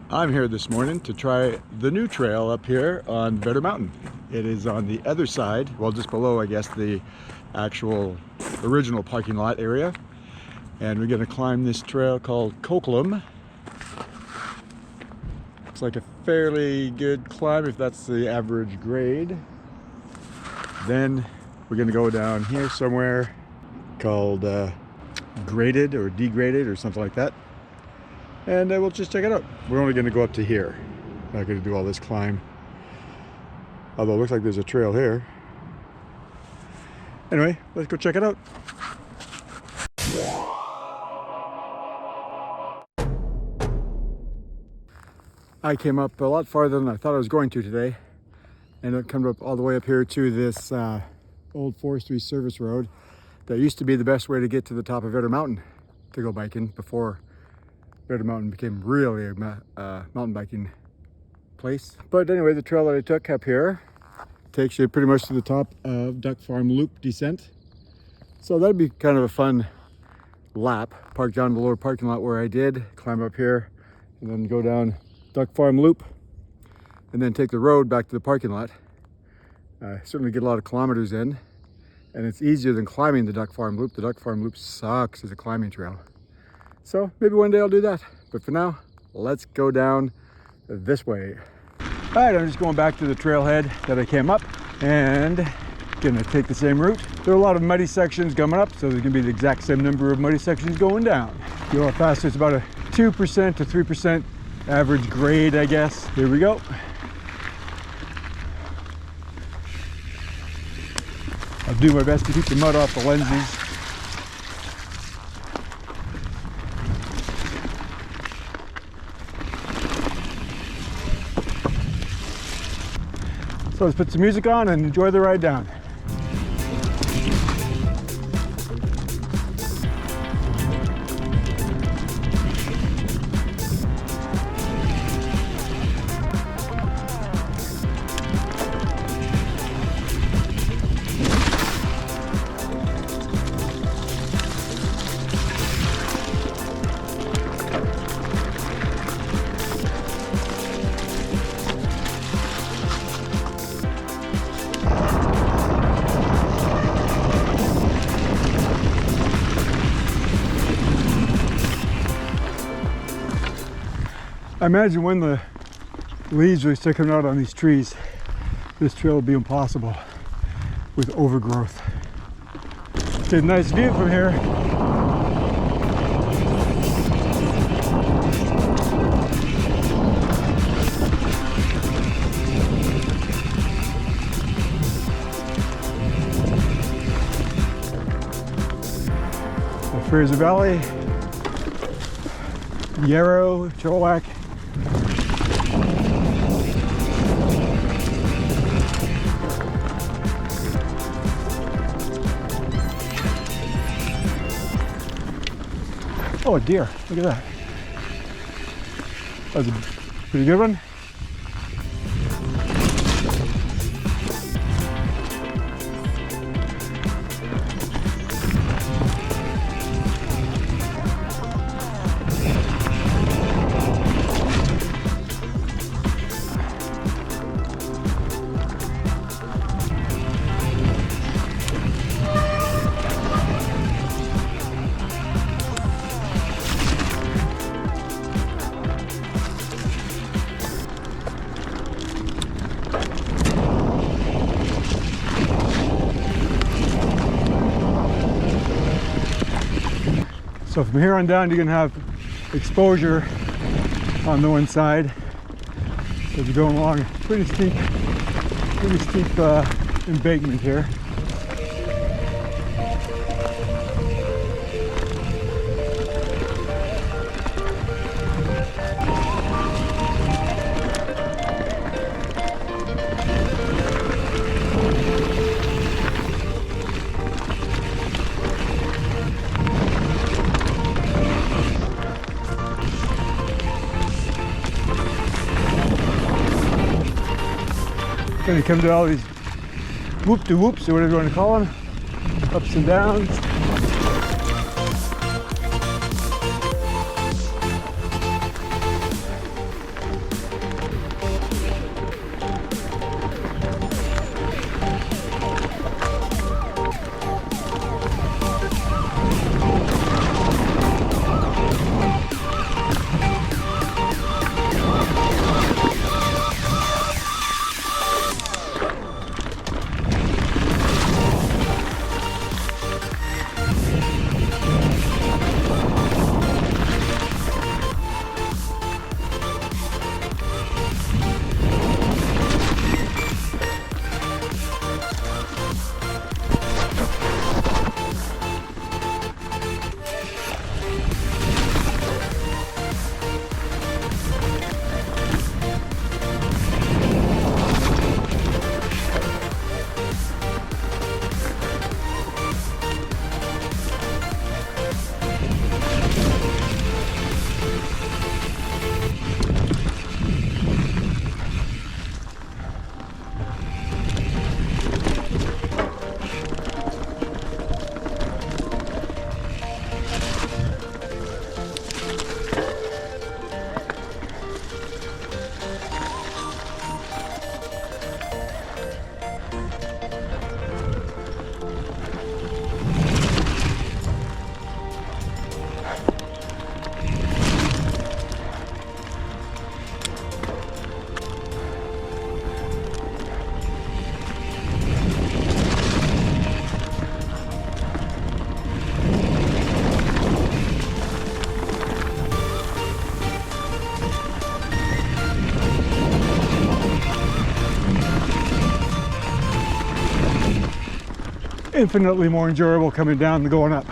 I'm here this morning to try the new trail up here on Vedder Mountain. It is on the other side, well, just below, I guess, the actual original parking lot area. And we're gonna climb this trail called Coqolem. Looks like a fairly good climb if that's the average grade. Then we're gonna go down here somewhere called graded or degraded or something like that. And we'll just check it out. We're only gonna go up to here. Not gonna do all this climb. Although it looks like there's a trail here. Anyway, let's go check it out. I came up a lot farther than I thought I was going to today. Ended up coming up all the way up here to this old forestry service road that used to be the best way to get to the top of Vedder Mountain to go biking before Vedder Mountain became really a mountain biking place. But anyway, the trail that I took up here takes you pretty much to the top of Duck Farm Loop descent. So that'd be kind of a fun lap. Park down the lower parking lot where I did, climb up here, and then go down Duck Farm Loop, and then take the road back to the parking lot. Certainly get a lot of kilometers in, and it's easier than climbing the Duck Farm Loop. The Duck Farm Loop sucks as a climbing trail. So maybe one day I'll do that. But for now, let's go down this way. All right, I'm just going back to the trailhead that I came up and gonna take the same route. There are a lot of muddy sections coming up, so there's gonna be the exact same number of muddy sections going down. Go a lot faster, it's about a 2% to 3% average grade, I guess. Here we go. I'll do my best to keep the mud off the lenses. So let's put some music on and enjoy the ride down. I imagine when the leaves really start coming out on these trees, this trail will be impossible with overgrowth. Okay, nice view from here. The Fraser Valley, Yarrow, Chilliwack. Oh, a deer. Look at that. That was a pretty good one. So from here on down, you're gonna have exposure on the one side as you're going along a pretty steep embankment here. Then you come to all these whoop-de-whoops, or whatever you want to call them, ups and downs. infinitely more enjoyable coming down than going up.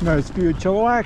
Nice view of Chilliwack.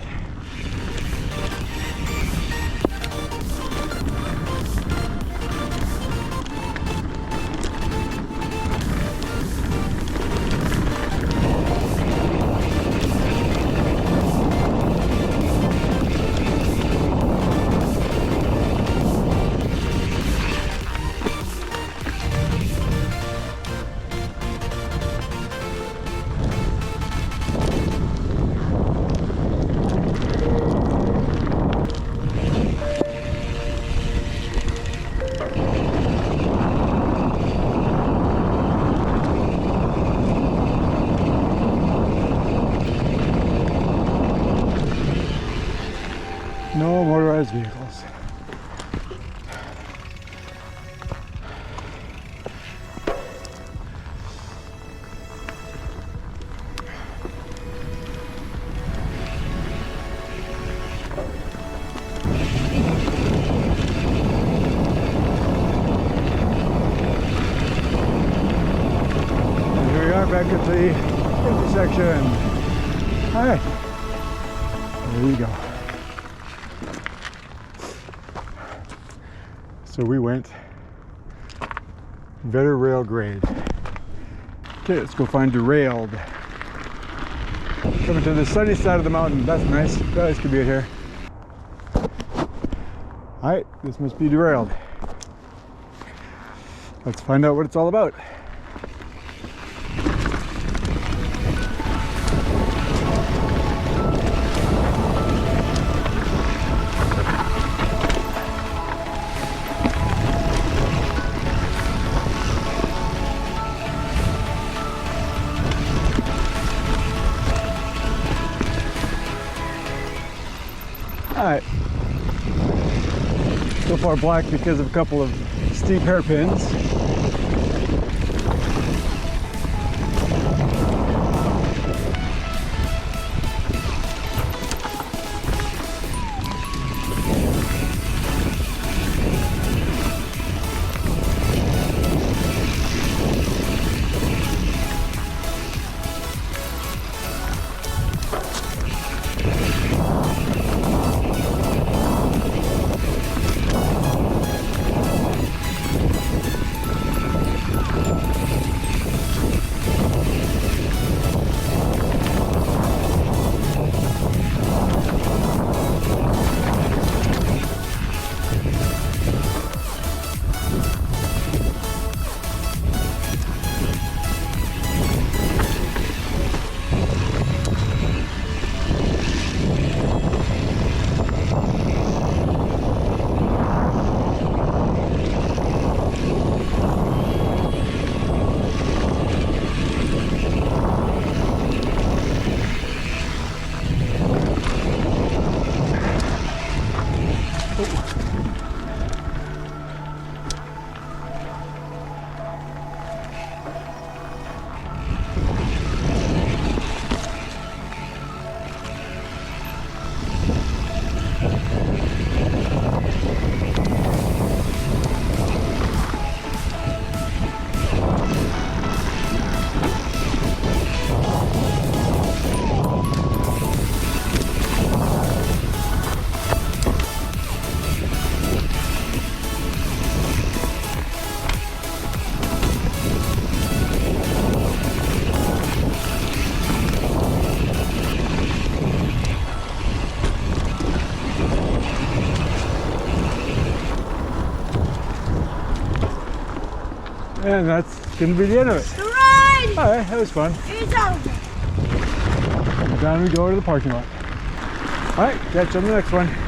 No motorized vehicles. And here we are back at the intersection. All right, there you go. So we went Vedder rail grade. Okay, let's go find Derailed. Coming to the sunny side of the mountain. That's nice. Guys could be out here. Alright, this must be Derailed. Let's find out what it's all about. Alright, so far black because of a couple of steep hairpins. And that's going to be the end of it. Hooray! All right, that was fun. It's over. Down we go to the parking lot. All right, catch you on the next one.